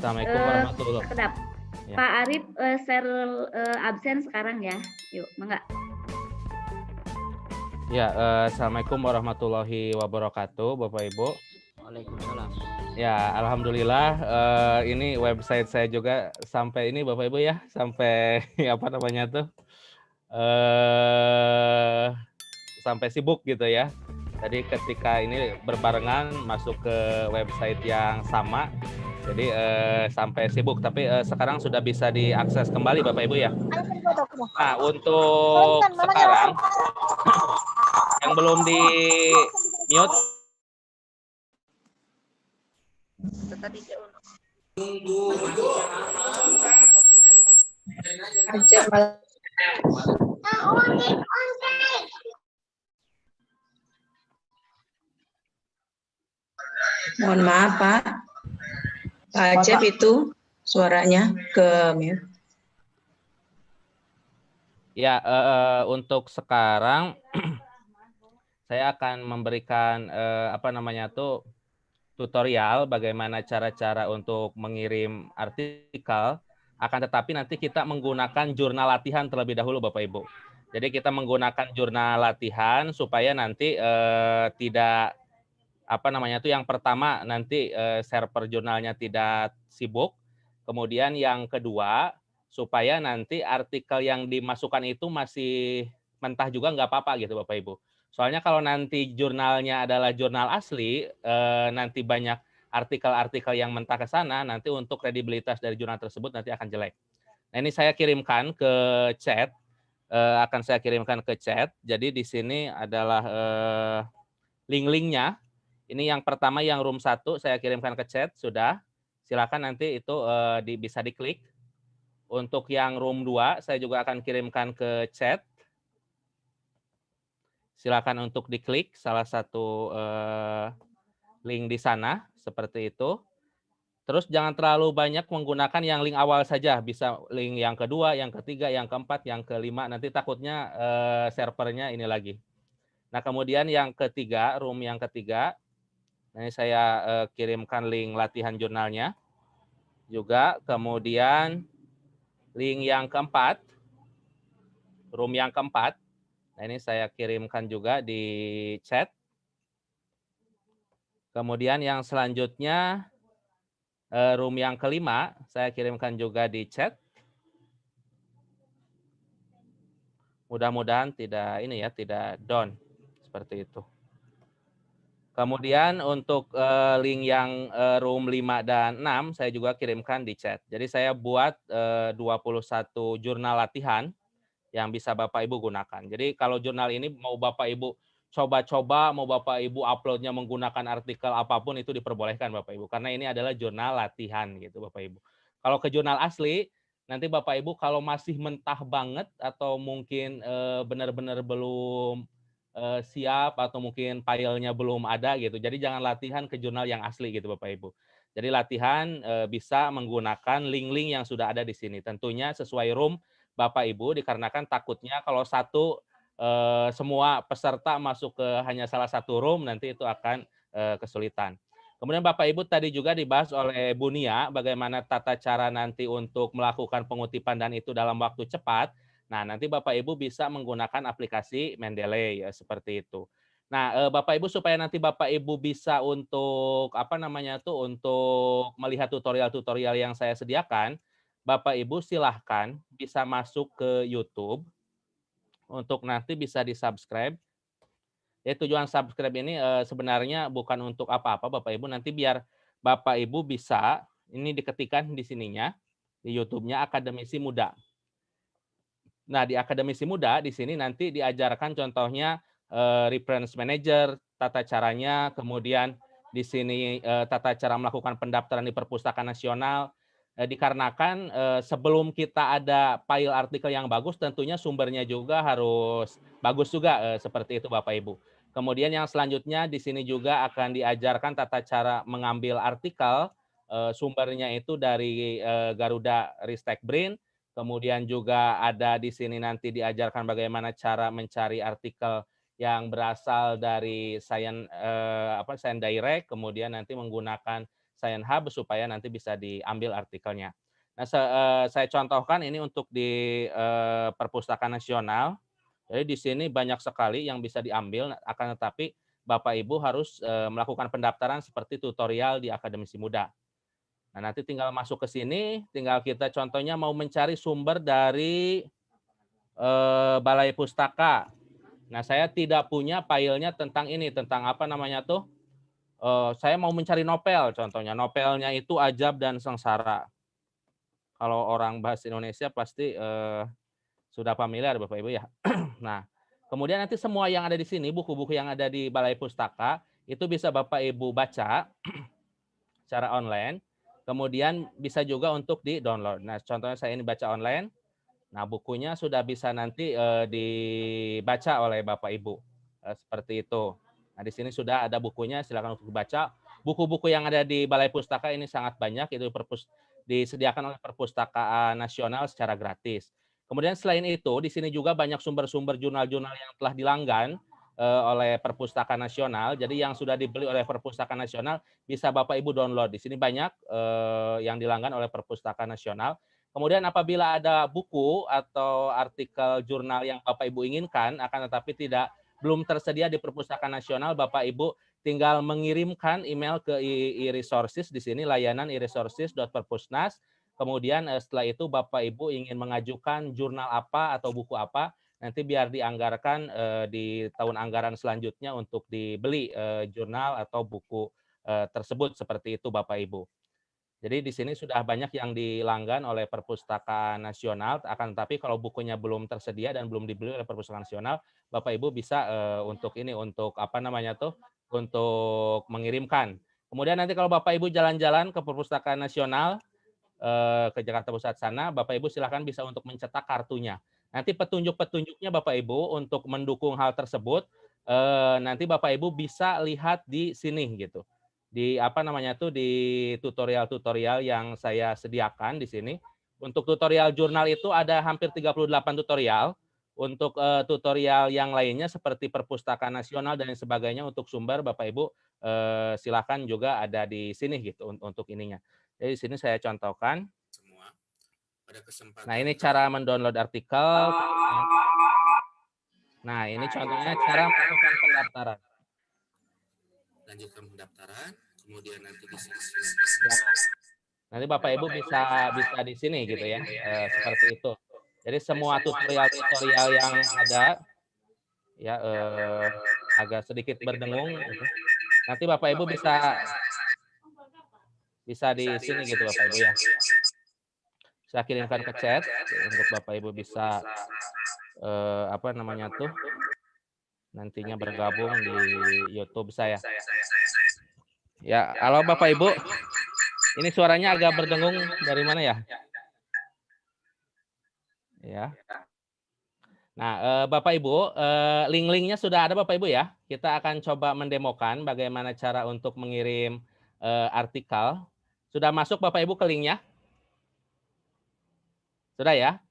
Assalamualaikum warahmatullahi Kedap. ya. Pak Arif share absen sekarang ya. Yuk, mangga. Ya, Assalamualaikum warahmatullahi wabarakatuh, Bapak Ibu. Waalaikumsalam. Ya, alhamdulillah ini website saya juga sampai ini Bapak Ibu ya, sampai apa namanya tuh? Sampai sibuk gitu ya. Tadi ketika ini berbarengan masuk ke website yang sama, jadi sampai sibuk. Tapi sekarang sudah bisa diakses kembali Bapak Ibu ya. Nah, untuk sekarang yang belum di mute. Mohon maaf Pak, Pak Acep itu suaranya ke mute. Ya, untuk sekarang saya akan memberikan apa namanya tuh tutorial bagaimana cara-cara untuk mengirim artikel. Akan tetapi nanti kita menggunakan jurnal latihan terlebih dahulu Bapak Ibu. Jadi kita menggunakan jurnal latihan supaya nanti tidak apa namanya tuh yang pertama nanti server jurnalnya tidak sibuk. Kemudian yang kedua supaya nanti artikel yang dimasukkan itu masih mentah juga nggak apa-apa gitu Bapak Ibu. Soalnya kalau nanti jurnalnya adalah jurnal asli, nanti banyak artikel-artikel yang mentah ke sana, nanti untuk kredibilitas dari jurnal tersebut nanti akan jelek. Nah ini saya kirimkan ke chat, akan saya kirimkan ke chat. Jadi di sini adalah link-linknya. Ini yang pertama yang room 1 saya kirimkan ke chat, sudah. Silakan nanti itu bisa diklik. Untuk yang room 2 saya juga akan kirimkan ke chat. Silakan untuk diklik salah satu link di sana, seperti itu. Terus jangan terlalu banyak menggunakan yang link awal saja, bisa link yang kedua, yang ketiga, yang keempat, yang kelima, nanti takutnya servernya ini lagi. Nah kemudian yang ketiga, room yang ketiga, ini saya kirimkan link latihan jurnalnya juga. Kemudian link yang keempat, room yang keempat, nah ini saya kirimkan juga di chat. Kemudian yang selanjutnya room yang kelima, saya kirimkan juga di chat. Mudah-mudahan tidak ini ya, tidak down seperti itu. Kemudian untuk link yang room 5 dan 6 saya juga kirimkan di chat. Jadi saya buat 21 jurnal latihan yang bisa Bapak Ibu gunakan. Jadi kalau jurnal ini mau Bapak Ibu coba-coba, mau Bapak Ibu uploadnya menggunakan artikel apapun itu diperbolehkan Bapak Ibu. Karena ini adalah jurnal latihan gitu Bapak Ibu. Kalau ke jurnal asli, nanti Bapak Ibu kalau masih mentah banget atau mungkin benar-benar belum siap atau mungkin filenya belum ada gitu. Jadi jangan latihan ke jurnal yang asli gitu Bapak Ibu. Jadi latihan bisa menggunakan link-link yang sudah ada di sini. Tentunya sesuai room Bapak Ibu dikarenakan takutnya kalau semua peserta masuk ke hanya salah satu room nanti itu akan kesulitan. Kemudian Bapak Ibu tadi juga dibahas oleh Bu Nia bagaimana tata cara nanti untuk melakukan pengutipan dan itu dalam waktu cepat. Nah, nanti Bapak Ibu bisa menggunakan aplikasi Mendeley seperti itu. Nah, Bapak Ibu supaya nanti Bapak Ibu bisa untuk apa namanya tuh untuk melihat tutorial-tutorial yang saya sediakan, Bapak Ibu silahkan bisa masuk ke YouTube untuk nanti bisa di-subscribe. Ya tujuan subscribe ini sebenarnya bukan untuk apa-apa Bapak Ibu, nanti biar Bapak Ibu bisa ini diketikkan di sininya di YouTube-nya Akademisi Muda. Nah, di Akademisi Muda di sini nanti diajarkan contohnya reference manager, tata caranya, kemudian di sini tata cara melakukan pendaftaran di Perpustakaan Nasional. Dikarenakan sebelum kita ada file artikel yang bagus, tentunya sumbernya juga harus bagus juga seperti itu Bapak Ibu. Kemudian yang selanjutnya di sini juga akan diajarkan tata cara mengambil artikel, sumbernya itu dari Garuda Ristek Brin. Kemudian juga ada di sini nanti diajarkan bagaimana cara mencari artikel yang berasal dari Science Direct, kemudian nanti menggunakan Science Hub supaya nanti bisa diambil artikelnya. Nah, saya contohkan ini untuk di Perpustakaan Nasional. Jadi di sini banyak sekali yang bisa diambil, akan tetapi Bapak Ibu harus melakukan pendaftaran seperti tutorial di Akademisi Muda. Nah, nanti tinggal masuk ke sini, tinggal kita contohnya mau mencari sumber dari Balai Pustaka. Nah, saya tidak punya filenya tentang ini, tentang apa namanya tuh? Saya mau mencari novel, contohnya. Novelnya itu Ajab dan Sengsara. Kalau orang bahasa Indonesia pasti sudah familiar Bapak Ibu ya. Nah, kemudian nanti semua yang ada di sini, buku-buku yang ada di Balai Pustaka, itu bisa Bapak Ibu baca secara online. Kemudian bisa juga untuk di-download. Nah, contohnya saya ini baca online. Nah, bukunya sudah bisa nanti dibaca oleh Bapak Ibu. Seperti itu. Nah, di sini sudah ada bukunya, silakan untuk dibaca. Buku-buku yang ada di Balai Pustaka ini sangat banyak, itu disediakan oleh Perpustakaan Nasional secara gratis. Kemudian selain itu, di sini juga banyak sumber-sumber jurnal-jurnal yang telah dilanggan oleh Perpustakaan Nasional. Jadi yang sudah dibeli oleh Perpustakaan Nasional bisa Bapak Ibu download. Di sini banyak yang dilanggan oleh Perpustakaan Nasional. Kemudian apabila ada buku atau artikel jurnal yang Bapak Ibu inginkan, akan tetapi belum tersedia di Perpustakaan Nasional, Bapak Ibu tinggal mengirimkan email ke e-resources di sini, layanan e-resources.perpusnas. Kemudian setelah itu Bapak Ibu ingin mengajukan jurnal apa atau buku apa, nanti biar dianggarkan di tahun anggaran selanjutnya untuk dibeli jurnal atau buku tersebut, seperti itu Bapak Ibu. Jadi di sini sudah banyak yang dilanggan oleh Perpustakaan Nasional, akan tetapi kalau bukunya belum tersedia dan belum dibeli oleh Perpustakaan Nasional, Bapak Ibu bisa untuk apa namanya tuh, untuk mengirimkan. Kemudian nanti kalau Bapak Ibu jalan-jalan ke Perpustakaan Nasional ke Jakarta Pusat sana, Bapak Ibu silakan bisa untuk mencetak kartunya. Nanti petunjuk-petunjuknya Bapak Ibu untuk mendukung hal tersebut, nanti Bapak Ibu bisa lihat di sini gitu. Di apa namanya tuh, di tutorial-tutorial yang saya sediakan di sini. Untuk tutorial jurnal itu ada hampir 38 tutorial. Untuk tutorial yang lainnya seperti Perpustakaan Nasional dan sebagainya untuk sumber Bapak Ibu silakan juga ada di sini gitu untuk ininya. Jadi di sini saya contohkan. Nah, ini cara mendownload artikel. Nah, ini contohnya cara melakukan pendaftaran. Lanjutkan pendaftaran, kemudian nanti di sini. Nanti Bapak Ibu bisa di sini gitu ya, seperti itu. Jadi semua tutorial-tutorial yang ada ya agak sedikit berdengung gitu. Nanti Bapak Ibu bisa di sini gitu Bapak Ibu ya. Saya kirimkan ke chat untuk Bapak Ibu bisa apa namanya tuh, nantinya bergabung di YouTube saya. Ya, halo Bapak Ibu. Ini suaranya agak berdengung dari mana ya? Ya. Nah, Bapak Ibu, link-linknya sudah ada Bapak Ibu ya. Kita akan coba mendemokan bagaimana cara untuk mengirim artikel. Sudah masuk Bapak Ibu ke linknya? Sudah ya?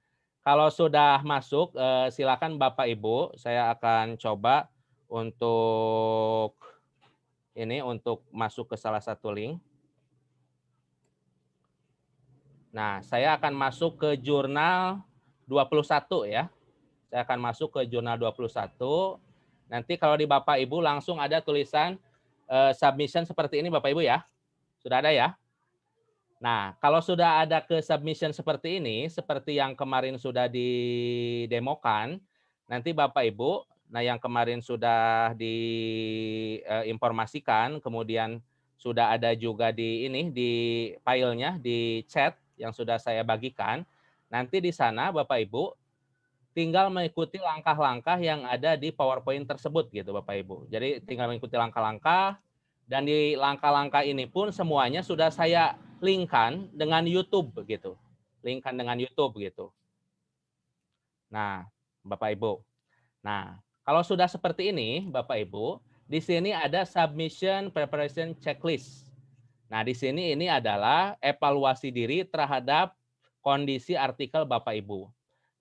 Kalau sudah masuk, silakan Bapak Ibu, saya akan coba untuk untuk masuk ke salah satu link. Nah, saya akan masuk ke jurnal 21 ya. Saya akan masuk ke jurnal 21. Nanti kalau di Bapak Ibu langsung ada tulisan submission seperti ini Bapak Ibu ya. Sudah ada ya? Nah, kalau sudah ada ke submission seperti ini, seperti yang kemarin sudah didemokan, nanti Bapak Ibu, nah yang kemarin sudah diinformasikan, kemudian sudah ada juga di filenya, di chat yang sudah saya bagikan. Nanti di sana Bapak Ibu tinggal mengikuti langkah-langkah yang ada di PowerPoint tersebut gitu Bapak Ibu. Jadi tinggal mengikuti langkah-langkah, dan di langkah-langkah ini pun semuanya sudah saya linkkan dengan YouTube gitu. Linkkan dengan YouTube gitu. Nah, Bapak Ibu. Nah, kalau sudah seperti ini Bapak Ibu, di sini ada submission preparation checklist. Nah, di sini ini adalah evaluasi diri terhadap kondisi artikel Bapak Ibu.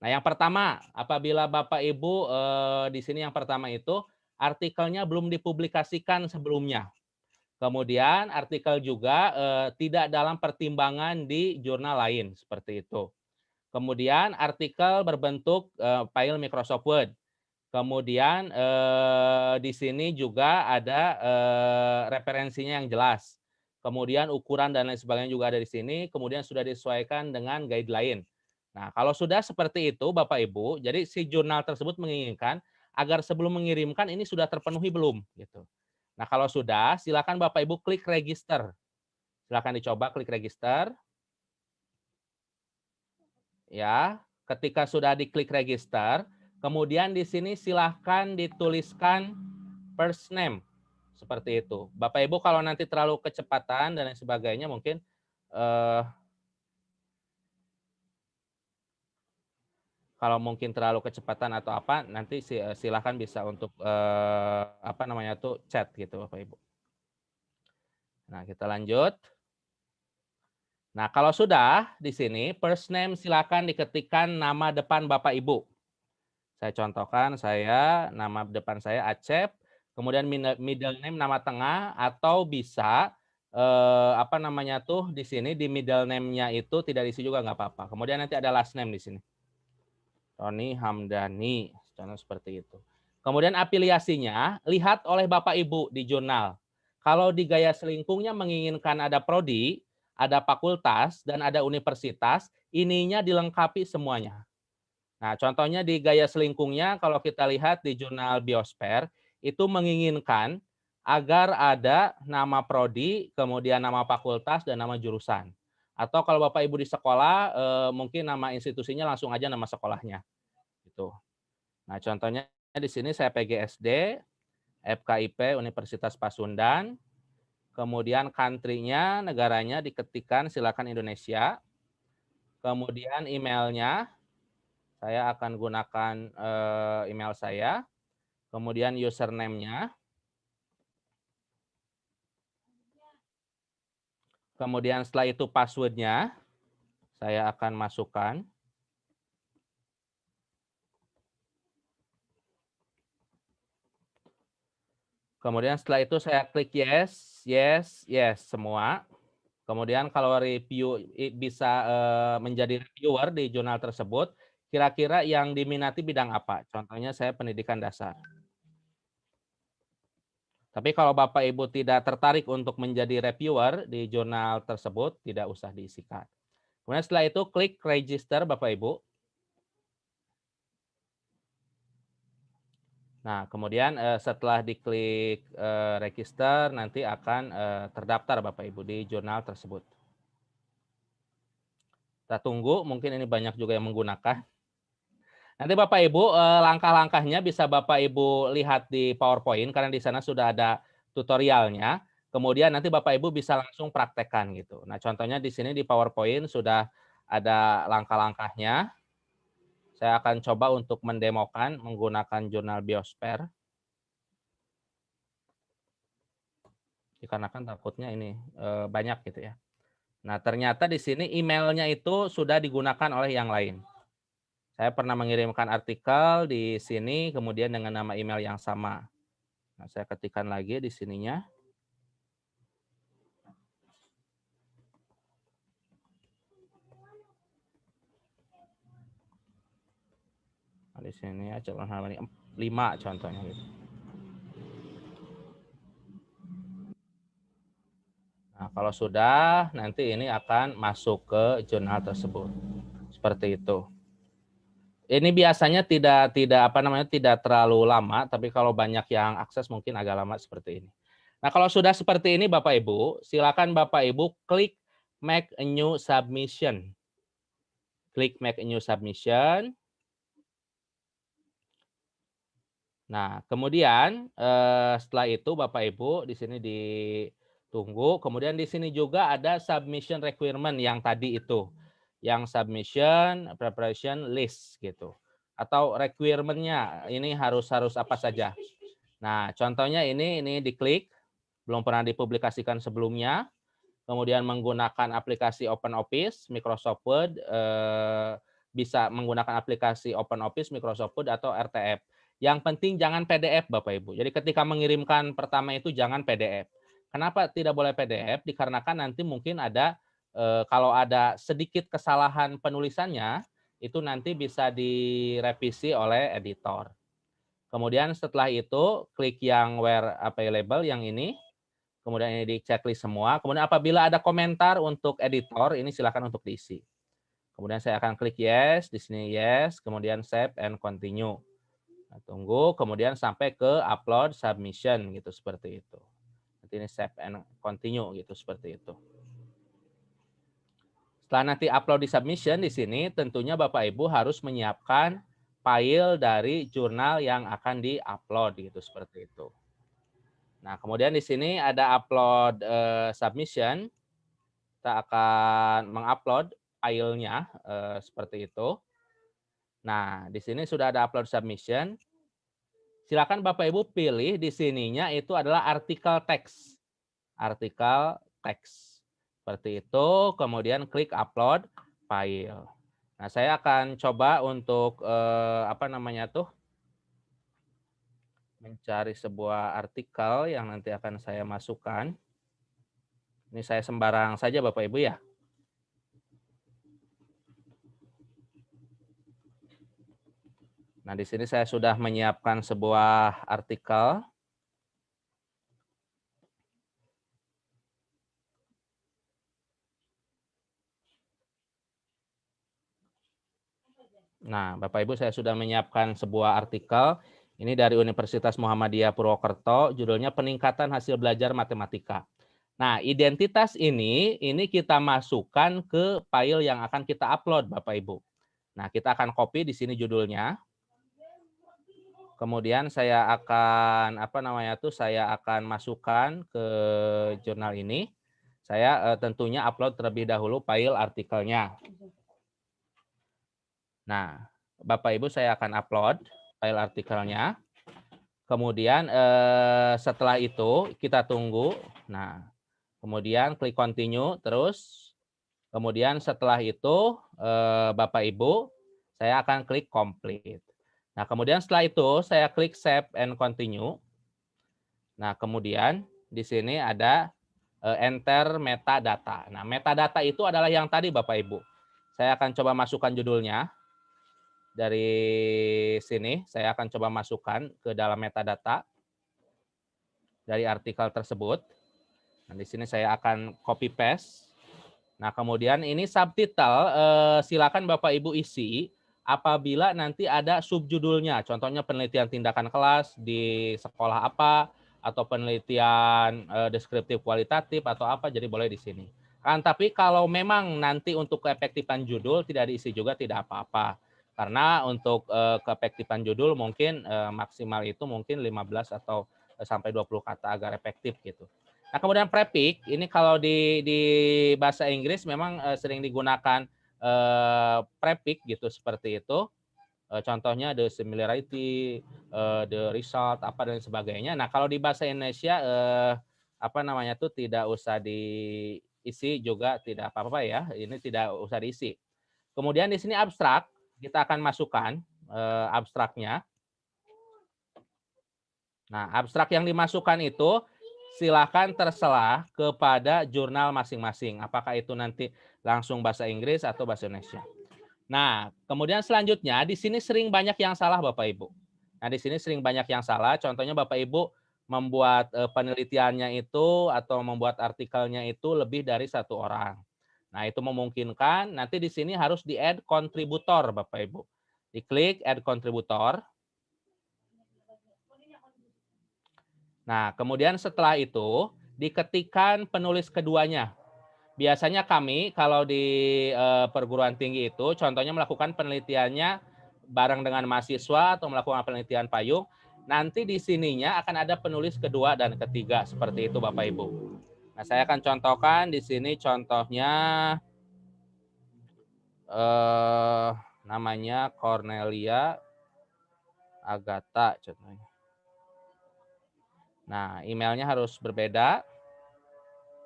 Nah, yang pertama, apabila Bapak Ibu di sini yang pertama itu artikelnya belum dipublikasikan sebelumnya. Kemudian artikel juga tidak dalam pertimbangan di jurnal lain seperti itu. Kemudian artikel berbentuk file Microsoft Word. Kemudian di sini juga ada referensinya yang jelas. Kemudian ukuran dan lain sebagainya juga ada di sini. Kemudian sudah disesuaikan dengan guideline. Nah, kalau sudah seperti itu Bapak Ibu, jadi si jurnal tersebut menginginkan agar sebelum mengirimkan ini sudah terpenuhi belum gitu. Nah, kalau sudah, silakan Bapak Ibu klik register. Silakan dicoba klik register. Ya, ketika sudah diklik register, kemudian di sini silahkan dituliskan first name seperti itu. Bapak Ibu kalau nanti terlalu kecepatan dan lain sebagainya mungkin kalau mungkin terlalu kecepatan atau apa nanti silahkan bisa untuk apa namanya tuh chat gitu Bapak Ibu. Nah, kita lanjut. Nah, kalau sudah di sini first name silakan diketikkan nama depan Bapak Ibu. Saya contohkan, nama depan saya Acep, kemudian middle name nama tengah atau bisa apa namanya tuh di sini di middle name-nya itu tidak diisi juga nggak apa-apa. Kemudian nanti ada last name di sini. Roni Hamdani, contoh seperti itu. Kemudian afiliasinya lihat oleh Bapak Ibu di jurnal. Kalau di gaya selingkungnya menginginkan ada prodi, ada fakultas, dan ada universitas, ininya dilengkapi semuanya. Nah, contohnya di gaya selingkungnya, kalau kita lihat di jurnal Biosfer, itu menginginkan agar ada nama prodi, kemudian nama fakultas, dan nama jurusan. Atau kalau Bapak Ibu di sekolah, mungkin nama institusinya langsung aja nama sekolahnya. Gitu. Nah, contohnya di sini saya PGSD, FKIP Universitas Pasundan, kemudian country-nya, negaranya diketikkan silakan Indonesia, kemudian emailnya, saya akan gunakan email saya, kemudian username-nya, kemudian setelah itu password-nya, saya akan masukkan. Kemudian setelah itu saya klik yes, yes, yes semua. Kemudian kalau review bisa menjadi reviewer di jurnal tersebut, kira-kira yang diminati bidang apa? Contohnya saya pendidikan dasar. Tapi kalau Bapak Ibu tidak tertarik untuk menjadi reviewer di jurnal tersebut, tidak usah diisikan. Kemudian setelah itu klik register Bapak Ibu. Nah, kemudian setelah diklik register, nanti akan terdaftar Bapak Ibu di jurnal tersebut. Kita tunggu, mungkin ini banyak juga yang menggunakan. Nanti Bapak Ibu langkah-langkahnya bisa Bapak Ibu lihat di PowerPoint karena di sana sudah ada tutorialnya. Kemudian nanti Bapak Ibu bisa langsung praktekkan gitu. Nah, contohnya di sini di PowerPoint sudah ada langkah-langkahnya. Saya akan coba untuk mendemokan menggunakan jurnal Biosfer. Dikarenakan takutnya ini banyak gitu ya. Nah, ternyata di sini emailnya itu sudah digunakan oleh yang lain. Saya pernah mengirimkan artikel di sini, kemudian dengan nama email yang sama. Nah, saya ketikkan lagi di sininya. Nah, di sini ya, coba 5 contohnya gitu. Nah, kalau sudah, nanti ini akan masuk ke jurnal tersebut. Seperti itu. Ini biasanya tidak terlalu lama, tapi kalau banyak yang akses mungkin agak lama seperti ini. Nah, kalau sudah seperti ini Bapak Ibu, silakan Bapak Ibu klik make a new submission. Klik make a new submission. Nah, kemudian setelah itu Bapak Ibu di sini ditunggu. Kemudian di sini juga ada submission requirement yang tadi itu. Yang submission preparation list gitu. Atau requirement-nya ini harus apa saja. Nah, contohnya ini diklik, belum pernah dipublikasikan sebelumnya. Kemudian menggunakan aplikasi OpenOffice, Microsoft Word, bisa menggunakan aplikasi OpenOffice, Microsoft Word atau RTF. Yang penting jangan PDF Bapak Ibu. Jadi ketika mengirimkan pertama itu jangan PDF. Kenapa tidak boleh PDF? Dikarenakan nanti mungkin ada kalau ada sedikit kesalahan penulisannya, itu nanti bisa direvisi oleh editor. Kemudian setelah itu klik yang where available yang ini, kemudian ini di checklist semua. Kemudian apabila ada komentar untuk editor, ini silakan untuk diisi. Kemudian saya akan klik yes, di sini yes, kemudian save and continue. Nah, tunggu, kemudian sampai ke upload submission gitu seperti itu. Nanti ini save and continue gitu seperti itu. Setelah nanti upload di submission di sini, tentunya Bapak Ibu harus menyiapkan file dari jurnal yang akan di-upload gitu seperti itu. Nah, kemudian di sini ada upload submission. Kita akan mengupload filenya seperti itu. Nah, di sini sudah ada upload submission. Silakan Bapak Ibu pilih di sininya itu adalah artikel teks. Artikel teks. Seperti itu, kemudian klik upload file. Nah, saya akan coba untuk mencari sebuah artikel yang nanti akan saya masukkan. Ini saya sembarang saja Bapak Ibu ya. Nah, di sini saya sudah menyiapkan sebuah artikel. Nah, Bapak Ibu, saya sudah menyiapkan sebuah artikel. Ini dari Universitas Muhammadiyah Purwokerto, judulnya Peningkatan Hasil Belajar Matematika. Nah, identitas ini kita masukkan ke file yang akan kita upload, Bapak Ibu. Nah, kita akan copy di sini judulnya. Kemudian saya akan saya akan masukkan ke jurnal ini. Saya tentunya upload terlebih dahulu file artikelnya. Nah, Bapak Ibu, saya akan upload file artikelnya. Kemudian setelah itu kita tunggu. Nah, kemudian klik continue terus. Kemudian setelah itu Bapak Ibu, saya akan klik complete. Nah, kemudian setelah itu saya klik save and continue. Nah, kemudian di sini ada enter metadata. Nah, metadata itu adalah yang tadi Bapak Ibu. Saya akan coba masukkan judulnya. Dari sini saya akan coba masukkan ke dalam metadata dari artikel tersebut. Nah, di sini saya akan copy paste. Nah, kemudian ini subtitle silakan Bapak Ibu isi apabila nanti ada subjudulnya. Contohnya penelitian tindakan kelas di sekolah apa atau penelitian deskriptif kualitatif atau apa, jadi boleh di sini. Tapi kalau memang nanti untuk keefektifan judul tidak diisi juga tidak apa-apa. Karena untuk keefektifan judul mungkin maksimal itu mungkin 15 atau sampai 20 kata agar efektif gitu. Nah, kemudian prefix ini kalau di bahasa Inggris memang sering digunakan prefix gitu seperti itu. Contohnya the similarity, the result apa dan sebagainya. Nah, kalau di bahasa Indonesia tidak usah diisi juga tidak apa-apa ya. Ini tidak usah diisi. Kemudian di sini abstrak. Kita akan masukkan abstraknya. Nah, abstrak yang dimasukkan itu silakan terserah kepada jurnal masing-masing. Apakah itu nanti langsung bahasa Inggris atau bahasa Indonesia. Nah, kemudian selanjutnya di sini sering banyak yang salah Bapak Ibu. Nah, di sini sering banyak yang salah. Contohnya Bapak Ibu membuat penelitiannya itu atau membuat artikelnya itu lebih dari satu orang. Nah, itu memungkinkan nanti di sini harus di-add kontributor Bapak Ibu. Diklik add kontributor. Nah, kemudian setelah itu diketikkan penulis keduanya. Biasanya kami kalau di perguruan tinggi itu contohnya melakukan penelitiannya bareng dengan mahasiswa atau melakukan penelitian payung, nanti di sininya akan ada penulis kedua dan ketiga seperti itu Bapak Ibu. Nah, saya akan contohkan di sini contohnya namanya Cornelia Agatha contohnya. Nah, emailnya harus berbeda.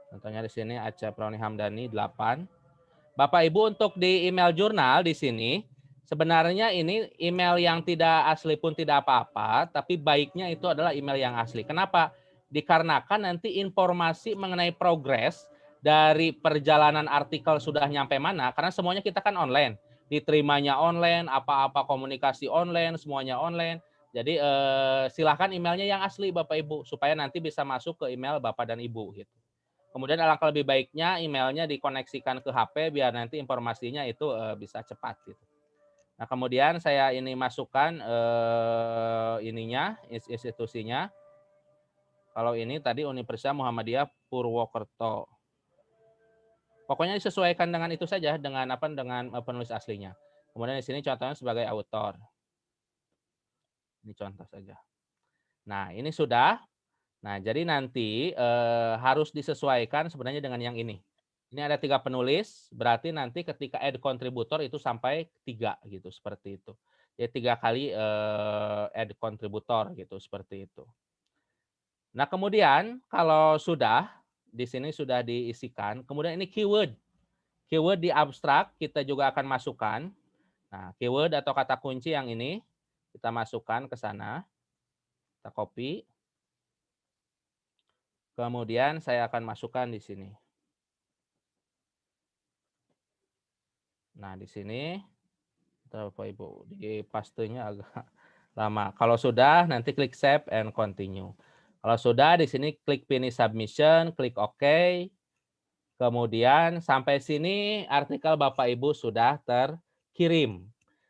Contohnya di sini Aca Prauni Hamdani 8. Bapak Ibu untuk di email jurnal di sini sebenarnya ini email yang tidak asli pun tidak apa-apa, tapi baiknya itu adalah email yang asli. Kenapa? dikarenakan nanti informasi mengenai progres dari perjalanan artikel sudah nyampe mana, karena semuanya kita kan online, diterimanya online, apa-apa komunikasi online, semuanya online. Jadi silahkan emailnya yang asli Bapak Ibu, supaya nanti bisa masuk ke email Bapak dan Ibu gitu. Kemudian alangkah lebih baiknya emailnya dikoneksikan ke HP biar nanti informasinya itu bisa cepat gitu. Nah kemudian saya ini masukkan ininya, institusinya. Kalau ini tadi Universitas Muhammadiyah Purwokerto. Pokoknya disesuaikan dengan itu saja, dengan penulis aslinya. Kemudian di sini contohnya sebagai autor. Ini contoh saja. Nah ini sudah. Nah jadi nanti harus disesuaikan sebenarnya dengan yang ini. Ini ada 3 penulis, berarti nanti ketika add kontributor itu sampai 3 gitu, seperti itu. Jadi 3 kali add kontributor gitu, seperti itu. Nah, kemudian kalau sudah di sini sudah diisikan, kemudian ini keyword. Keyword di abstrak kita juga akan masukkan. Nah, keyword atau kata kunci yang ini kita masukkan ke sana. Kita copy. Kemudian saya akan masukkan di sini. Nah, di sini Bapak Ibu, di pastenya agak lama. Kalau sudah nanti klik save and continue. Kalau sudah di sini klik finish submission, klik OK. Kemudian sampai sini artikel Bapak Ibu sudah terkirim.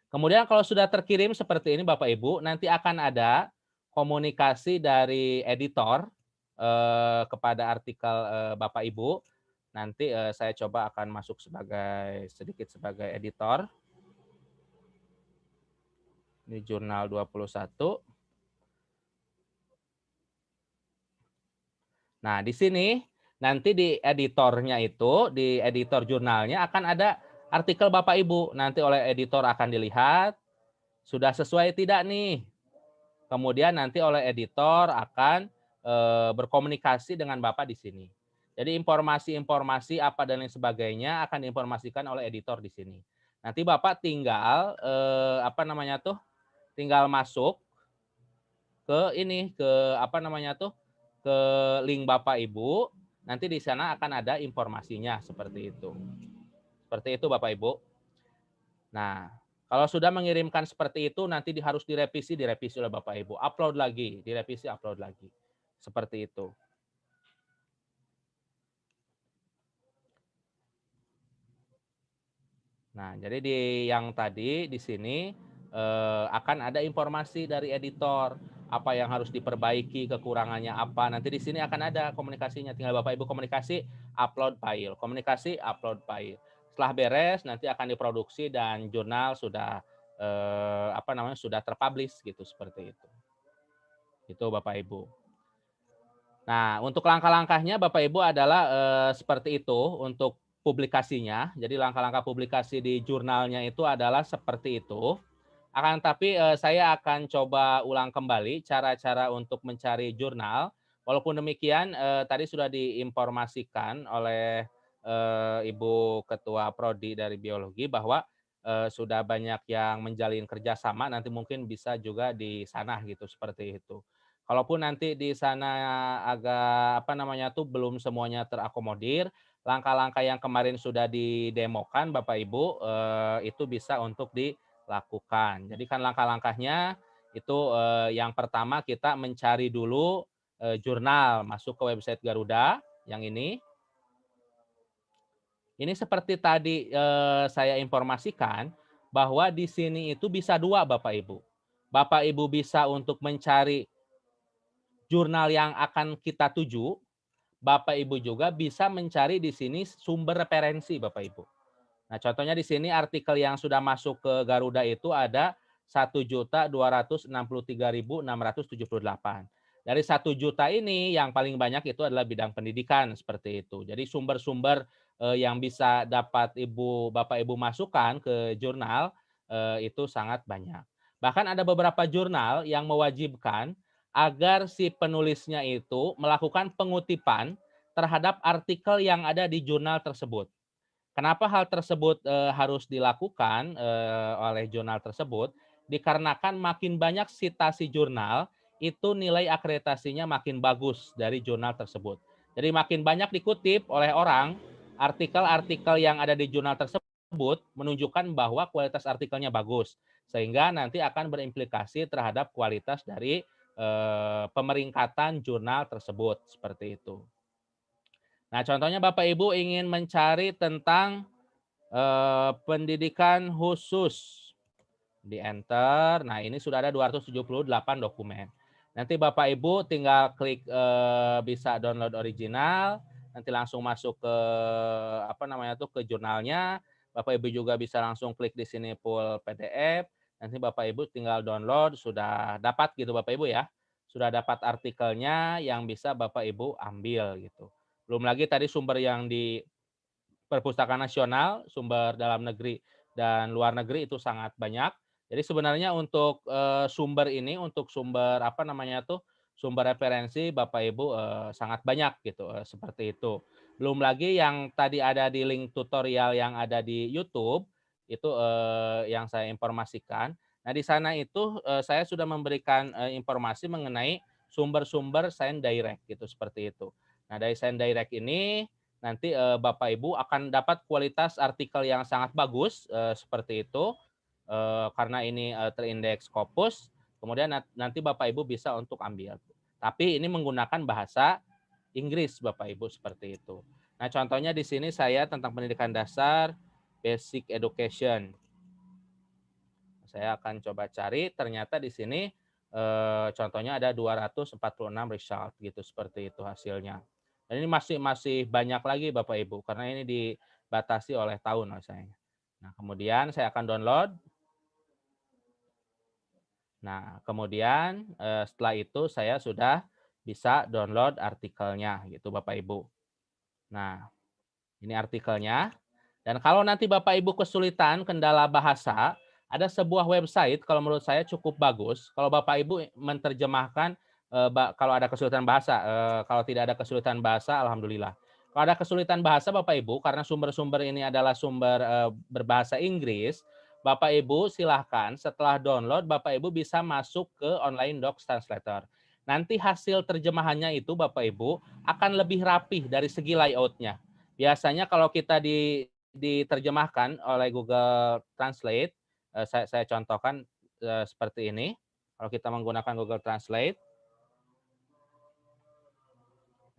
Kemudian kalau sudah terkirim seperti ini Bapak Ibu, nanti akan ada komunikasi dari editor kepada artikel Bapak Ibu. Nanti saya coba akan masuk sedikit sebagai editor. Ini jurnal 21. Nah, di sini nanti di editornya itu, di editor jurnalnya akan ada artikel Bapak Ibu. Nanti oleh editor akan dilihat sudah sesuai tidak nih. Kemudian nanti oleh editor akan berkomunikasi dengan Bapak di sini. Jadi informasi-informasi apa dan lain sebagainya akan diinformasikan oleh editor di sini. Nanti Bapak tinggal tinggal masuk ke ini ke ke link Bapak Ibu, nanti di sana akan ada informasinya seperti itu. Seperti itu Bapak Ibu. Nah, kalau sudah mengirimkan seperti itu nanti harus direvisi oleh Bapak Ibu. Upload lagi, direvisi, upload lagi. Seperti itu. Nah, jadi di yang tadi di sini akan ada informasi dari editor, apa yang harus diperbaiki, kekurangannya apa. Nanti di sini akan ada komunikasinya. Tinggal Bapak Ibu komunikasi, upload file. Komunikasi, upload file. Setelah beres nanti akan diproduksi dan jurnal sudah sudah terpublish gitu, seperti itu. Itu Bapak Ibu. Nah, untuk langkah-langkahnya Bapak Ibu adalah seperti itu untuk publikasinya. Jadi langkah-langkah publikasi di jurnalnya itu adalah seperti itu. Akan tapi saya akan coba ulang kembali cara-cara untuk mencari jurnal. Walaupun demikian tadi sudah diinformasikan oleh Ibu Ketua Prodi dari Biologi bahwa sudah banyak yang menjalin kerjasama. Nanti mungkin bisa juga di sana gitu, seperti itu. Kalaupun nanti di sana agak belum semuanya terakomodir, langkah-langkah yang kemarin sudah didemokan Bapak Ibu itu bisa untuk dilakukan. Jadi kan langkah-langkahnya itu yang pertama kita mencari dulu jurnal, masuk ke website Garuda yang ini. Ini seperti tadi saya informasikan bahwa di sini itu bisa 2 Bapak Ibu. Bapak Ibu bisa untuk mencari jurnal yang akan kita tuju, Bapak Ibu juga bisa mencari di sini sumber referensi Bapak Ibu. Nah, contohnya di sini artikel yang sudah masuk ke Garuda itu ada 1.263.678. Dari 1 juta ini yang paling banyak itu adalah bidang pendidikan seperti itu. Jadi sumber-sumber yang bisa dapat Bapak Ibu masukkan ke jurnal itu sangat banyak. Bahkan ada beberapa jurnal yang mewajibkan agar si penulisnya itu melakukan pengutipan terhadap artikel yang ada di jurnal tersebut. Kenapa hal tersebut harus dilakukan oleh jurnal tersebut? Dikarenakan makin banyak sitasi jurnal, itu nilai akreditasinya makin bagus dari jurnal tersebut. Jadi makin banyak dikutip oleh orang, artikel-artikel yang ada di jurnal tersebut menunjukkan bahwa kualitas artikelnya bagus, sehingga nanti akan berimplikasi terhadap kualitas dari pemeringkatan jurnal tersebut, seperti itu. Nah, contohnya Bapak Ibu ingin mencari tentang pendidikan khusus. Di enter. Nah, ini sudah ada 278 dokumen. Nanti Bapak Ibu tinggal klik bisa download original, nanti langsung masuk ke apa namanya tuh ke jurnalnya. Bapak Ibu juga bisa langsung klik di sini full PDF. Nanti Bapak Ibu tinggal download, sudah dapat gitu Bapak Ibu ya. Sudah dapat artikelnya yang bisa Bapak Ibu ambil gitu. Belum lagi tadi sumber yang di Perpustakaan Nasional, sumber dalam negeri dan luar negeri itu sangat banyak. Jadi sebenarnya untuk sumber ini, untuk sumber apa namanya tuh, sumber referensi Bapak Ibu sangat banyak gitu, seperti itu. Belum lagi yang tadi ada di link tutorial yang ada di YouTube, itu yang saya informasikan. Nah di sana itu saya sudah memberikan informasi mengenai sumber-sumber Science Direct gitu, seperti itu. Nah dari Science Direct ini nanti Bapak Ibu akan dapat kualitas artikel yang sangat bagus seperti itu karena ini terindeks Scopus. Kemudian nanti Bapak Ibu bisa untuk ambil. Tapi ini menggunakan bahasa Inggris Bapak Ibu seperti itu. Nah, contohnya di sini saya tentang pendidikan dasar basic education. Saya akan coba cari, ternyata di sini contohnya ada 246 result gitu, seperti itu hasilnya. Dan ini masih banyak lagi Bapak Ibu karena ini dibatasi oleh tahun misalnya. Nah, kemudian saya akan download. Nah, kemudian setelah itu saya sudah bisa download artikelnya gitu Bapak Ibu. Nah, ini artikelnya. Dan kalau nanti Bapak Ibu kesulitan kendala bahasa, ada sebuah website kalau menurut saya cukup bagus. Kalau Bapak Ibu menerjemahkan kalau ada kesulitan bahasa, kalau tidak ada kesulitan bahasa, alhamdulillah. Kalau ada kesulitan bahasa Bapak Ibu, karena sumber-sumber ini adalah sumber berbahasa Inggris, Bapak Ibu silahkan setelah download, Bapak Ibu bisa masuk ke online docs translator. Nanti hasil terjemahannya itu Bapak Ibu akan lebih rapih dari segi layoutnya. Biasanya kalau kita diterjemahkan oleh Google Translate, saya contohkan seperti ini. Kalau kita menggunakan Google Translate,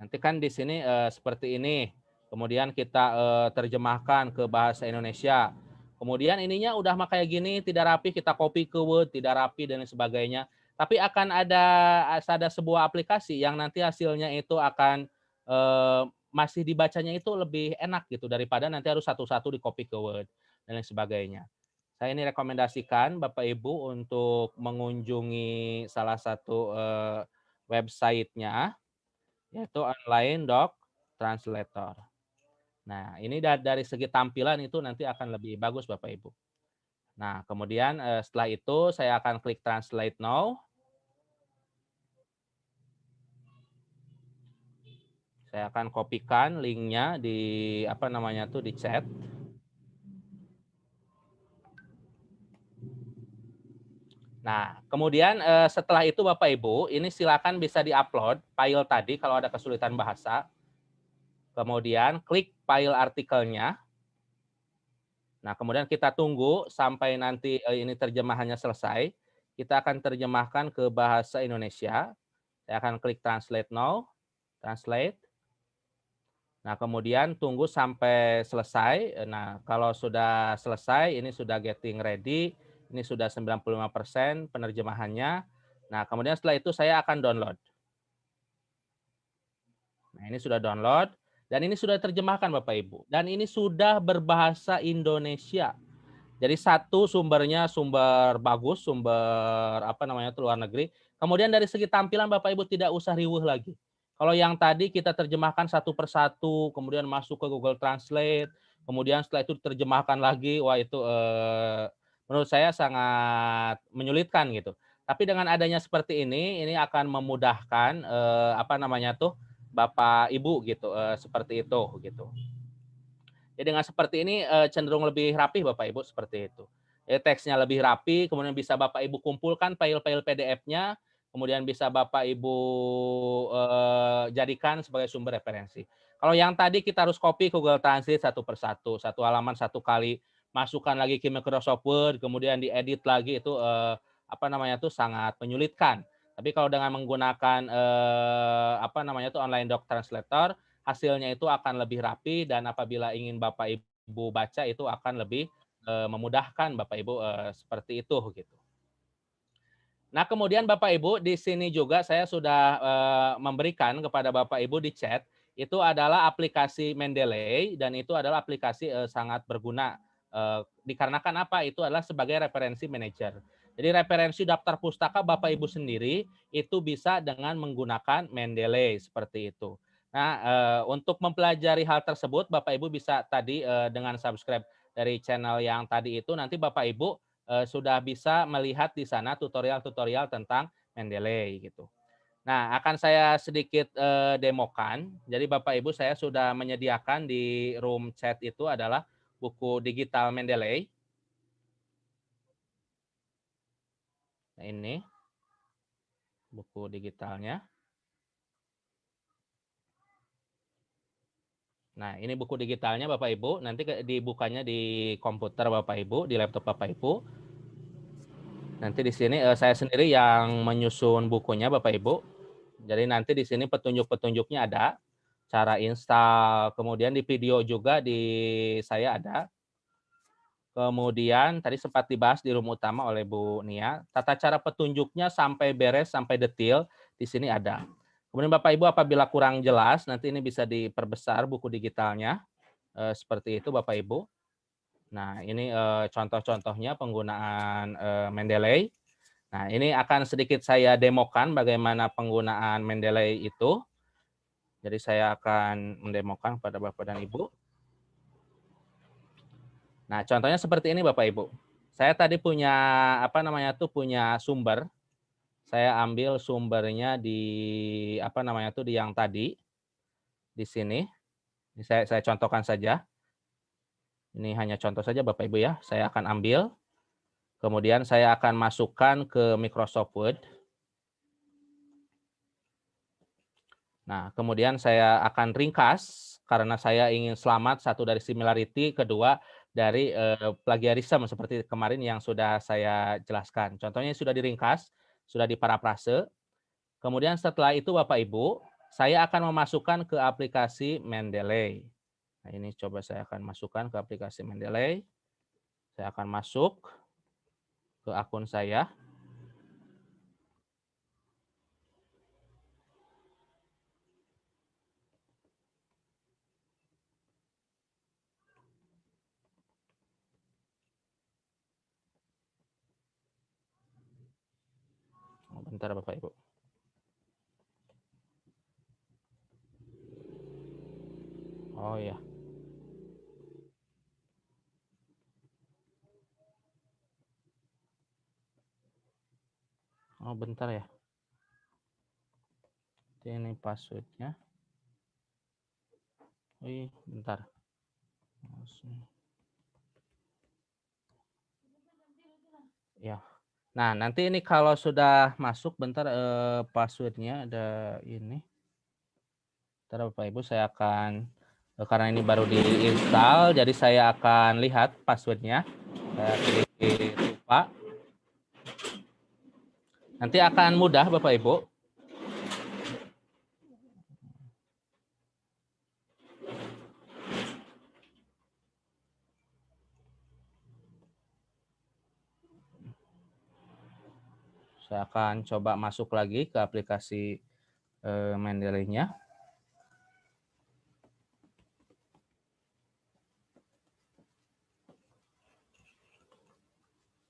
nanti kan di sini seperti ini. Kemudian kita terjemahkan ke bahasa Indonesia. Kemudian ininya udah kayak gini, tidak rapi, kita copy ke Word, tidak rapi dan sebagainya. Tapi akan ada sebuah aplikasi yang nanti hasilnya itu akan masih dibacanya itu lebih enak gitu daripada nanti harus satu-satu di copy ke Word dan lain sebagainya. Saya ini rekomendasikan Bapak Ibu untuk mengunjungi salah satu website-nya, yaitu Online Doc Translator. Nah, ini dari segi tampilan itu nanti akan lebih bagus Bapak Ibu. Nah, kemudian setelah itu saya akan klik Translate Now. Saya akan kopikan linknya di apa namanya tuh di chat. Nah, kemudian setelah itu Bapak Ibu, ini silakan bisa diupload file tadi kalau ada kesulitan bahasa. Kemudian klik file artikelnya. Nah, kemudian kita tunggu sampai nanti ini terjemahannya selesai. Kita akan terjemahkan ke bahasa Indonesia. Saya akan klik Translate Now, Translate. Nah, kemudian tunggu sampai selesai. Nah, kalau sudah selesai, ini sudah getting ready. Ini sudah 95% penerjemahannya. Nah, kemudian setelah itu saya akan download. Nah, ini sudah download. Dan ini sudah terjemahkan Bapak Ibu. Dan ini sudah berbahasa Indonesia. Jadi satu sumbernya sumber bagus, sumber apa namanya itu luar negeri. Kemudian dari segi tampilan Bapak Ibu tidak usah riuh lagi. Kalau yang tadi kita terjemahkan satu persatu, kemudian masuk ke Google Translate, kemudian setelah itu terjemahkan lagi, wah itu menurut saya sangat menyulitkan gitu. Tapi dengan adanya seperti ini akan memudahkan apa namanya tuh Bapak Ibu gitu, seperti itu gitu. Jadi dengan seperti ini cenderung lebih rapih Bapak Ibu seperti itu. Teksnya lebih rapi, kemudian bisa Bapak Ibu kumpulkan file-file PDF-nya, kemudian bisa Bapak Ibu jadikan sebagai sumber referensi. Kalau yang tadi kita harus copy ke Google Translate satu persatu, satu halaman satu kali, masukkan lagi ke Microsoft Word, kemudian diedit lagi itu sangat menyulitkan. Tapi kalau dengan menggunakan online doc translator, hasilnya itu akan lebih rapi dan apabila ingin Bapak Ibu baca itu akan lebih memudahkan Bapak Ibu seperti itu gitu. Nah, kemudian Bapak Ibu di sini juga saya sudah memberikan kepada Bapak Ibu di chat itu adalah aplikasi Mendeley dan itu adalah aplikasi sangat berguna dikarenakan apa? Itu adalah sebagai referensi manager. Jadi referensi daftar pustaka Bapak Ibu sendiri itu bisa dengan menggunakan Mendeley seperti itu. Nah, untuk mempelajari hal tersebut Bapak Ibu bisa tadi dengan subscribe dari channel yang tadi itu nanti Bapak Ibu sudah bisa melihat di sana tutorial-tutorial tentang Mendeley gitu. Nah, akan saya sedikit demokan. Jadi Bapak Ibu saya sudah menyediakan di room chat itu adalah buku digital Mendeley. Nah, ini buku digitalnya. Nah, ini buku digitalnya Bapak Ibu. Nanti dibukanya di komputer Bapak Ibu, di laptop Bapak Ibu. Nanti di sini saya sendiri yang menyusun bukunya Bapak Ibu. Jadi nanti di sini petunjuk-petunjuknya ada, cara install, kemudian di video juga saya ada. Kemudian tadi sempat dibahas di room utama oleh Bu Nia, tata cara petunjuknya sampai beres, sampai detail di sini ada. Kemudian Bapak Ibu apabila kurang jelas, nanti ini bisa diperbesar buku digitalnya, seperti itu Bapak Ibu. Nah, ini contoh-contohnya penggunaan Mendeley. Nah, ini akan sedikit saya demokan bagaimana penggunaan Mendeley itu. Jadi saya akan mendemokan kepada Bapak dan Ibu. Nah, contohnya seperti ini Bapak Ibu. Saya tadi punya punya sumber. Saya ambil sumbernya di di yang tadi di sini. Ini saya contohkan saja. Ini hanya contoh saja Bapak Ibu ya. Saya akan ambil. Kemudian saya akan masukkan ke Microsoft Word. Nah, kemudian saya akan ringkas karena saya ingin selamat satu dari similarity, kedua dari plagiarisme seperti kemarin yang sudah saya jelaskan. Contohnya sudah diringkas, sudah diparafrase. Kemudian setelah itu Bapak Ibu, saya akan memasukkan ke aplikasi Mendeley. Nah, ini coba saya akan masukkan ke aplikasi Mendeley. Saya akan masuk ke akun saya. Bentar Bapak Ibu. Oh ya. Oh bentar ya. Ini passwordnya. Wih, bentar. Ya. Nah, nanti ini kalau sudah masuk bentar passwordnya ada ini. Bentar Bapak Ibu saya akan karena ini baru diinstal jadi saya akan lihat passwordnya. Saya sedikit lupa. Nanti akan mudah Bapak Ibu. Saya akan coba masuk lagi ke aplikasi Mendeley-nya.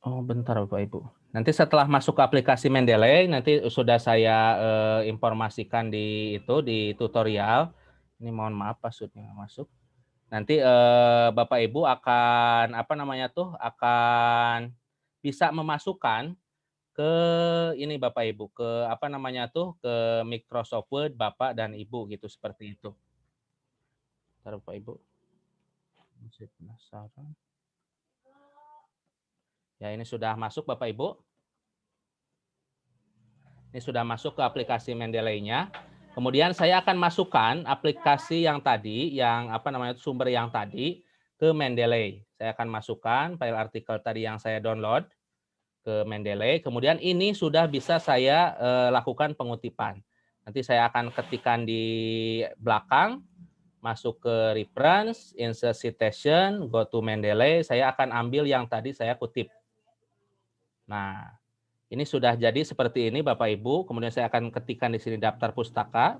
Oh, bentar Bapak Ibu. Nanti setelah masuk ke aplikasi Mendeley, nanti sudah saya informasikan di tutorial. Ini mohon maaf passwordnya nggak masuk. Nanti Bapak Ibu akan akan bisa memasukkan ke ini Bapak Ibu ke ke Microsoft Word Bapak dan Ibu gitu seperti itu. Bentar Bapak Ibu. Masih penasaran. Ya, ini sudah masuk Bapak Ibu. Ini sudah masuk ke aplikasi Mendeley-nya. Kemudian saya akan masukkan aplikasi yang tadi, yang apa namanya sumber yang tadi ke Mendeley. Saya akan masukkan file artikel tadi yang saya download ke Mendeley. Kemudian ini sudah bisa saya lakukan pengutipan. Nanti saya akan ketikkan di belakang, masuk ke reference, insert citation, go to Mendeley. Saya akan ambil yang tadi saya kutip. Nah, ini sudah jadi seperti ini Bapak Ibu. Kemudian saya akan ketikkan di sini daftar pustaka.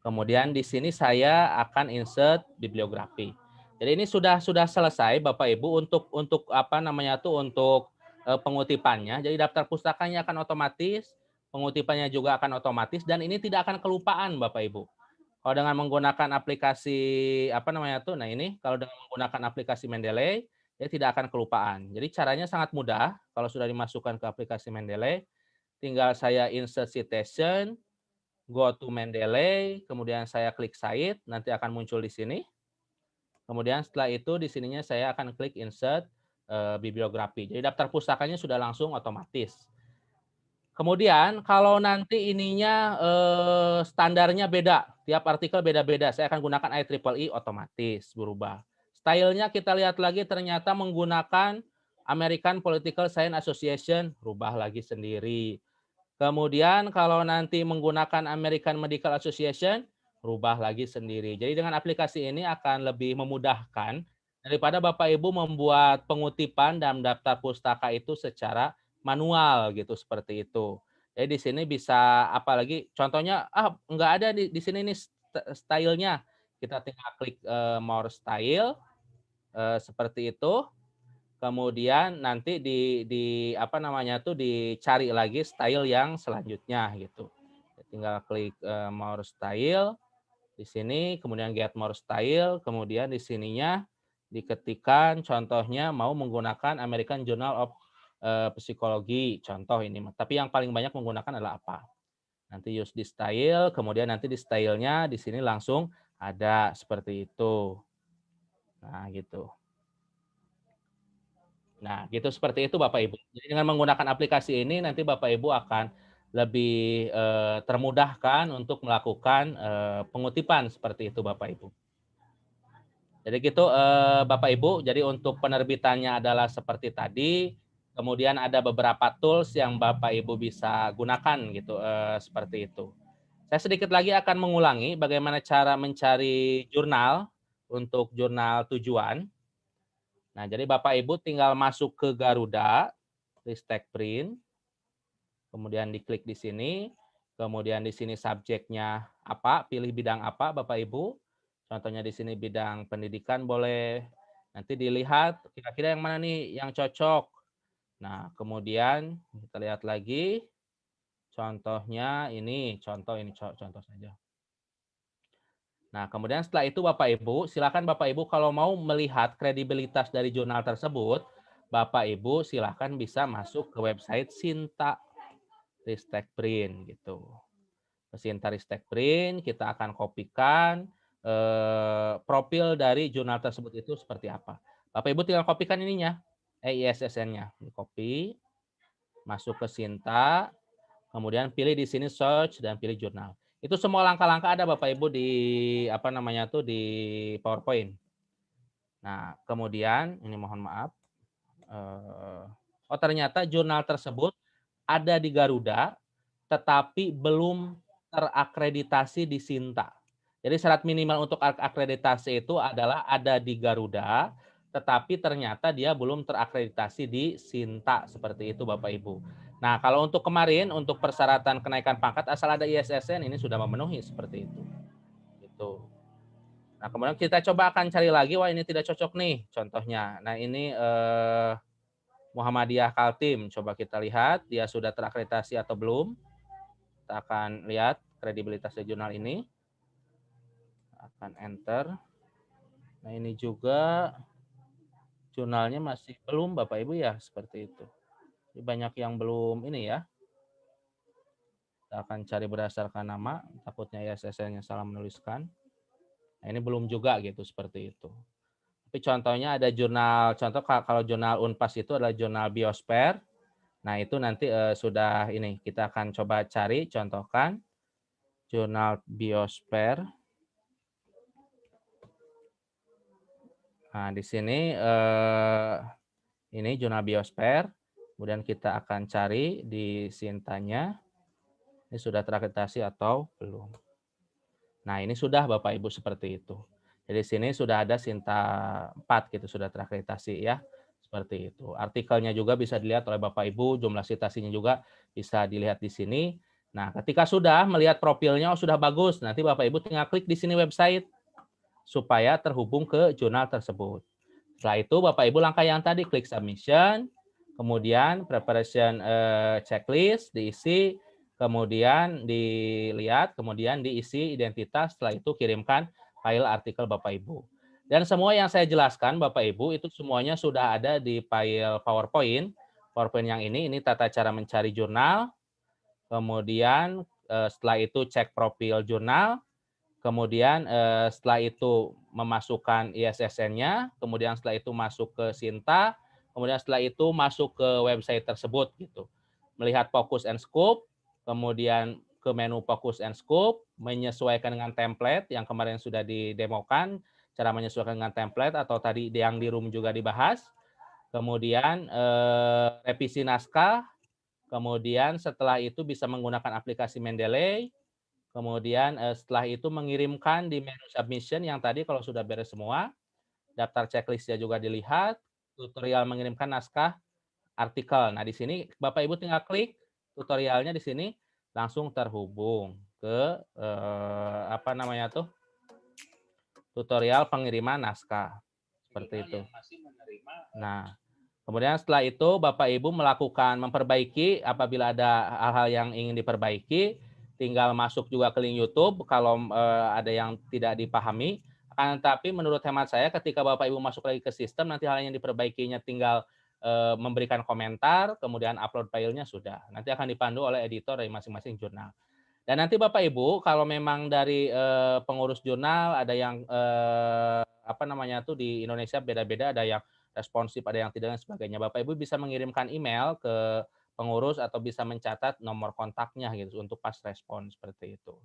Kemudian di sini saya akan insert bibliografi. Jadi ini sudah selesai Bapak Ibu untuk apa namanya tuh untuk pengutipannya. Jadi daftar pustakanya akan otomatis, pengutipannya juga akan otomatis dan ini tidak akan kelupaan Bapak Ibu. Kalau dengan menggunakan aplikasi apa namanya tuh, nah ini kalau dengan menggunakan aplikasi Mendeley, dia tidak akan kelupaan. Jadi caranya sangat mudah. Kalau sudah dimasukkan ke aplikasi Mendeley, tinggal saya insert citation, go to Mendeley, kemudian saya klik Cite, nanti akan muncul di sini. Kemudian setelah itu di sininya saya akan klik insert bibliografi. Jadi daftar pustakanya sudah langsung otomatis. Kemudian kalau nanti ininya standarnya beda, tiap artikel beda-beda, saya akan gunakan IEEE otomatis berubah. Stylenya kita lihat lagi ternyata menggunakan American Political Science Association, rubah lagi sendiri. Kemudian kalau nanti menggunakan American Medical Association, rubah lagi sendiri. Jadi dengan aplikasi ini akan lebih memudahkan daripada Bapak Ibu membuat pengutipan dalam daftar pustaka itu secara manual gitu seperti itu. Jadi di sini bisa apalagi contohnya nggak ada di sini nih stylenya. Kita tinggal klik more style seperti itu. Kemudian nanti di apa namanya tuh dicari lagi style yang selanjutnya gitu. Tinggal klik more style di sini, kemudian get more style, kemudian di sininya diketikkan contohnya mau menggunakan American Journal of Psychology, contoh ini. Tapi yang paling banyak menggunakan adalah apa? Nanti use di style, kemudian nanti di stylenya di sini langsung ada seperti itu. Nah, gitu. Nah, gitu seperti itu Bapak Ibu. Jadi dengan menggunakan aplikasi ini nanti Bapak Ibu akan lebih termudahkan untuk melakukan pengutipan seperti itu Bapak Ibu. Jadi gitu Bapak Ibu. Jadi untuk penerbitannya adalah seperti tadi. Kemudian ada beberapa tools yang Bapak Ibu bisa gunakan gitu seperti itu. Saya sedikit lagi akan mengulangi bagaimana cara mencari jurnal untuk jurnal tujuan. Nah, jadi Bapak Ibu tinggal masuk ke Garuda, Ristek Print, kemudian diklik di sini, kemudian di sini subjeknya apa, pilih bidang apa Bapak Ibu. Contohnya di sini bidang pendidikan boleh. Nanti dilihat kira-kira yang mana nih yang cocok. Nah, kemudian kita lihat lagi. Contohnya ini, contoh saja. Nah, kemudian setelah itu Bapak Ibu, silakan Bapak Ibu kalau mau melihat kredibilitas dari jurnal tersebut, Bapak Ibu silakan bisa masuk ke website Sinta Ristek Print gitu. Ke Sinta Ristek Print, kita akan kopikan profil dari jurnal tersebut itu seperti apa. Bapak Ibu tinggal kopikan ininya, ISSN-nya. Copy, masuk ke Sinta, kemudian pilih di sini search dan pilih jurnal. Itu semua langkah-langkah ada Bapak Ibu di apa namanya tuh di PowerPoint. Nah, kemudian ini mohon maaf. Oh ternyata jurnal tersebut ada di Garuda, tetapi belum terakreditasi di Sinta. Jadi syarat minimal untuk akreditasi itu adalah ada di Garuda, tetapi ternyata dia belum terakreditasi di Sinta seperti itu Bapak Ibu. Nah, kalau untuk kemarin untuk persyaratan kenaikan pangkat asal ada ISSN ini sudah memenuhi seperti itu. Gitu. Nah, kemudian kita coba akan cari lagi, wah ini tidak cocok nih contohnya. Nah, ini Muhammadiyah Kaltim. Coba kita lihat dia sudah terakreditasi atau belum. Kita akan lihat kredibilitas jurnal ini. Akan enter. Nah, ini juga jurnalnya masih belum Bapak Ibu ya, seperti itu. Banyak yang belum ini ya. Kita akan cari berdasarkan nama, takutnya ISSN-nya salah menuliskan. Nah, ini belum juga gitu, seperti itu. Tapi contohnya ada jurnal, contoh kalau jurnal Unpas itu adalah jurnal Biosfer. Nah, itu nanti sudah ini kita akan coba cari contohkan jurnal biosfer. Nah, di sini ini jurnal biosfer. Kemudian kita akan cari di Sintanya. Ini sudah terakreditasi atau belum. Nah, ini sudah Bapak Ibu seperti itu. Jadi sini sudah ada Sinta 4 gitu, sudah terakreditasi ya. Seperti itu. Artikelnya juga bisa dilihat oleh Bapak Ibu, jumlah citasinya juga bisa dilihat di sini. Nah, ketika sudah melihat profilnya sudah bagus, nanti Bapak Ibu tinggal klik di sini website supaya terhubung ke jurnal tersebut. Setelah itu Bapak Ibu langkah yang tadi klik submission, kemudian preparation checklist diisi, kemudian dilihat, kemudian diisi identitas, setelah itu kirimkan file artikel Bapak Ibu. Dan semua yang saya jelaskan Bapak Ibu itu semuanya sudah ada di file PowerPoint. PowerPoint yang ini tata cara mencari jurnal, kemudian setelah itu cek profil jurnal, kemudian setelah itu memasukkan ISSN-nya, kemudian setelah itu masuk ke Sinta, kemudian setelah itu masuk ke website tersebut gitu. Melihat focus and scope, kemudian ke menu focus and scope, menyesuaikan dengan template yang kemarin sudah didemokan, cara menyesuaikan dengan template atau tadi yang di room juga dibahas. Kemudian revisi naskah, kemudian setelah itu bisa menggunakan aplikasi Mendeley. Kemudian setelah itu mengirimkan di menu submission yang tadi kalau sudah beres semua, daftar checklist-nya juga dilihat, tutorial mengirimkan naskah artikel. Nah, di sini Bapak Ibu tinggal klik tutorialnya di sini langsung terhubung ke apa namanya tuh? Tutorial pengiriman naskah. Seperti itu. Nah, kemudian setelah itu Bapak Ibu melakukan memperbaiki apabila ada hal-hal yang ingin diperbaiki, tinggal masuk juga ke link YouTube kalau ada yang tidak dipahami. Akan tetapi menurut hemat saya ketika Bapak Ibu masuk lagi ke sistem, nanti hal yang diperbaikinya tinggal memberikan komentar, kemudian upload filenya sudah. Nanti akan dipandu oleh editor dari masing-masing jurnal. Dan nanti Bapak Ibu kalau memang dari pengurus jurnal ada yang apa namanya tuh di Indonesia beda-beda, ada yang responsif, ada yang tidak dan sebagainya. Bapak Ibu bisa mengirimkan email ke pengurus atau bisa mencatat nomor kontaknya gitu untuk pas respon seperti itu.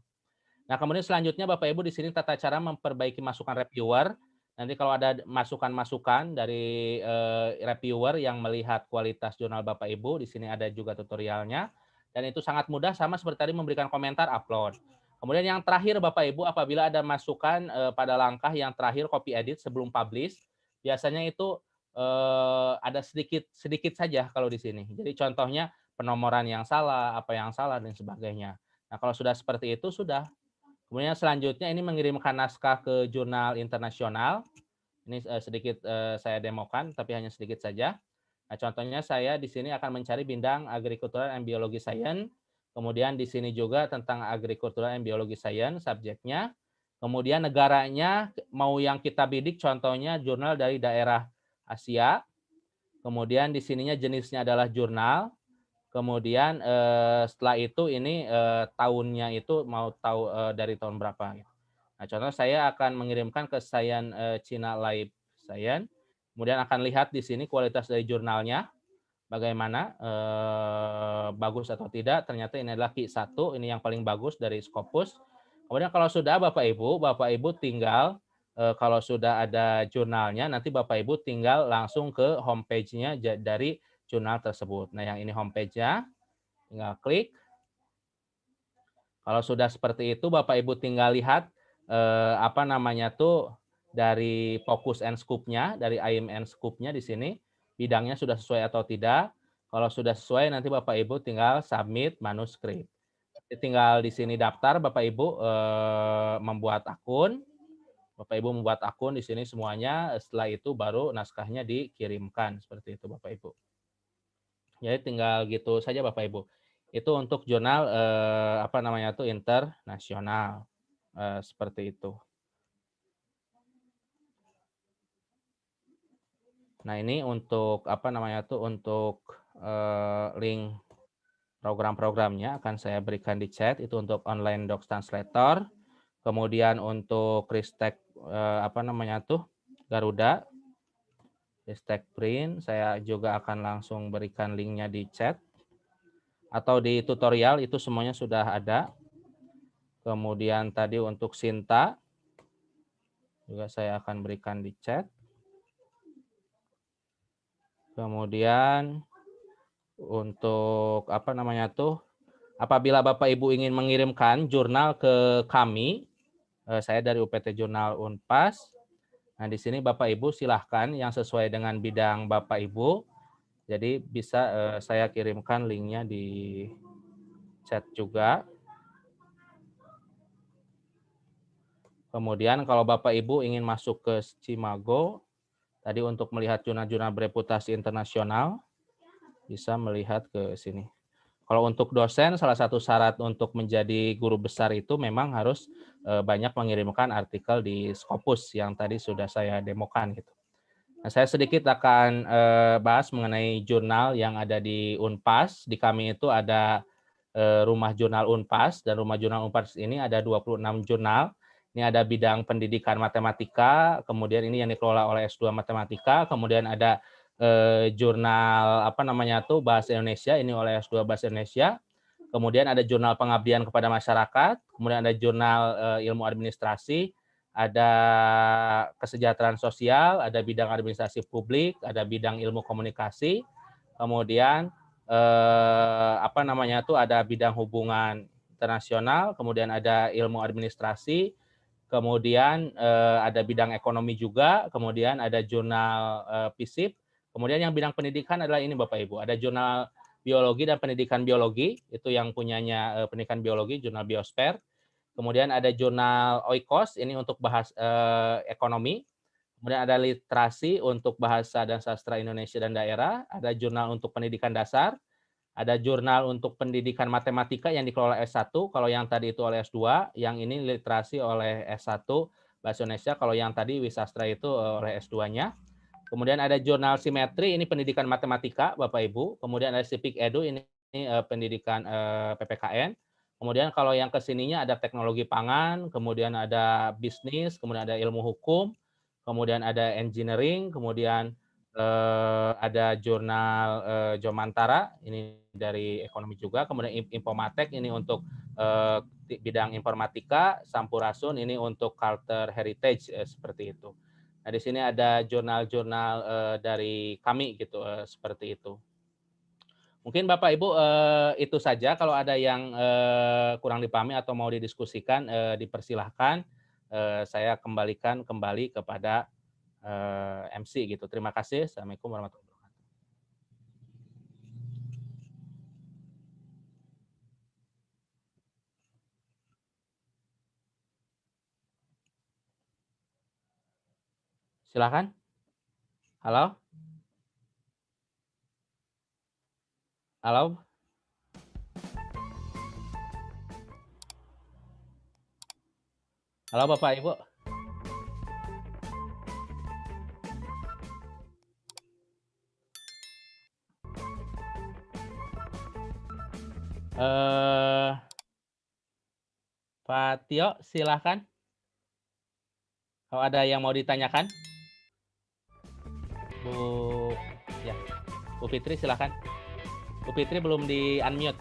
Nah, kemudian selanjutnya Bapak Ibu di sini tata cara memperbaiki masukan reviewer. Nanti kalau ada masukan-masukan dari reviewer yang melihat kualitas jurnal Bapak Ibu, di sini ada juga tutorialnya. Dan itu sangat mudah sama seperti tadi memberikan komentar upload. Kemudian yang terakhir Bapak Ibu apabila ada masukan pada langkah yang terakhir copy edit sebelum publish, biasanya itu ada sedikit saja kalau di sini. Jadi contohnya penomoran yang salah, apa yang salah dan sebagainya. Nah, kalau sudah seperti itu sudah. Kemudian selanjutnya ini mengirimkan naskah ke jurnal internasional. Ini sedikit saya demokan, tapi hanya sedikit saja. Nah, contohnya saya di sini akan mencari bidang Agricultural and Biology Science. Kemudian di sini juga tentang Agricultural and Biology Science subjeknya. Kemudian negaranya mau yang kita bidik contohnya jurnal dari daerah Asia. Kemudian di sininya jenisnya adalah jurnal. Kemudian setelah itu ini tahunnya itu mau tahu dari tahun berapa. Nah, contoh saya akan mengirimkan ke Science China Life Science. Kemudian akan lihat di sini kualitas dari jurnalnya bagaimana bagus atau tidak. Ternyata ini adalah Q1, ini yang paling bagus dari Scopus. Kemudian kalau sudah Bapak Ibu tinggal kalau sudah ada jurnalnya nanti Bapak Ibu tinggal langsung ke homepage-nya dari jurnal tersebut. Nah, yang ini homepage-nya tinggal klik. Kalau sudah seperti itu Bapak Ibu tinggal lihat apa namanya tuh dari focus and scope-nya, dari aim and scope-nya di sini bidangnya sudah sesuai atau tidak. Kalau sudah sesuai nanti Bapak Ibu tinggal submit manuskrip. Tinggal di sini daftar Bapak Ibu membuat akun. Bapak Ibu membuat akun di sini semuanya, setelah itu baru naskahnya dikirimkan seperti itu Bapak Ibu. Jadi tinggal gitu saja Bapak Ibu. Itu untuk jurnal apa namanya tuh internasional seperti itu. Nah, ini untuk apa namanya tuh untuk link program-programnya akan saya berikan di chat. Itu untuk online docs translator. Kemudian untuk Ristek apa namanya tuh Garuda. Ristek print, saya juga akan langsung berikan linknya di chat. Atau di tutorial itu semuanya sudah ada. Kemudian tadi untuk Sinta, juga saya akan berikan di chat. Kemudian untuk apa namanya tuh, apabila Bapak Ibu ingin mengirimkan jurnal ke kami, saya dari UPT Jurnal Unpas. Nah, di sini Bapak Ibu silahkan yang sesuai dengan bidang Bapak Ibu. Jadi bisa saya kirimkan linknya di chat juga. Kemudian kalau Bapak Ibu ingin masuk ke Cimago, tadi untuk melihat jurnal-jurnal bereputasi internasional, bisa melihat ke sini. Kalau untuk dosen, salah satu syarat untuk menjadi guru besar itu memang harus banyak mengirimkan artikel di Scopus yang tadi sudah saya demokan gitu. Nah, saya sedikit akan bahas mengenai jurnal yang ada di Unpas. Di kami itu ada Rumah Jurnal Unpas, dan Rumah Jurnal Unpas ini ada 26 jurnal. Ini ada bidang pendidikan matematika, kemudian ini yang dikelola oleh S2 Matematika, kemudian ada jurnal apa namanya tuh Bahasa Indonesia, ini oleh S2 Bahasa Indonesia. Kemudian ada jurnal pengabdian kepada masyarakat, kemudian ada jurnal ilmu administrasi, ada kesejahteraan sosial, ada bidang administrasi publik, ada bidang ilmu komunikasi, kemudian apa namanya tuh ada bidang hubungan internasional, kemudian ada ilmu administrasi, kemudian ada bidang ekonomi juga, kemudian ada jurnal FISIP, kemudian yang bidang pendidikan adalah ini Bapak Ibu, ada jurnal biologi dan pendidikan biologi, itu yang punyanya pendidikan biologi, jurnal Biosfer. Kemudian ada jurnal Oikos, ini untuk bahas ekonomi. Kemudian ada literasi untuk bahasa dan sastra Indonesia dan daerah. Ada jurnal untuk pendidikan dasar. Ada jurnal untuk pendidikan matematika yang dikelola S1. Kalau yang tadi itu oleh S2. Yang ini literasi oleh S1 Bahasa Indonesia. Kalau yang tadi Wisastra itu oleh S2-nya. Kemudian ada jurnal simetri, ini pendidikan matematika Bapak Ibu. Kemudian ada Civic Edu, ini pendidikan PPKN. Kemudian kalau yang kesininya ada teknologi pangan, kemudian ada bisnis, kemudian ada ilmu hukum, kemudian ada engineering, kemudian ada jurnal Jomantara, ini dari ekonomi juga, kemudian Infomatek, ini untuk bidang informatika, Sampurasun, ini untuk culture heritage, seperti itu. Nah, di sini ada jurnal-jurnal dari kami gitu, seperti itu. Mungkin Bapak Ibu itu saja. Kalau ada yang kurang dipahami atau mau didiskusikan, dipersilahkan. Saya kembalikan kembali kepada MC gitu. Terima kasih. Assalamualaikum warahmatullahi wabarakatuh. Silakan. Halo? Halo? Halo Bapak Ibu. Pak Tio, silakan. Kalau ada yang mau ditanyakan. Bu Fitri silakan. Bu Fitri belum di unmute.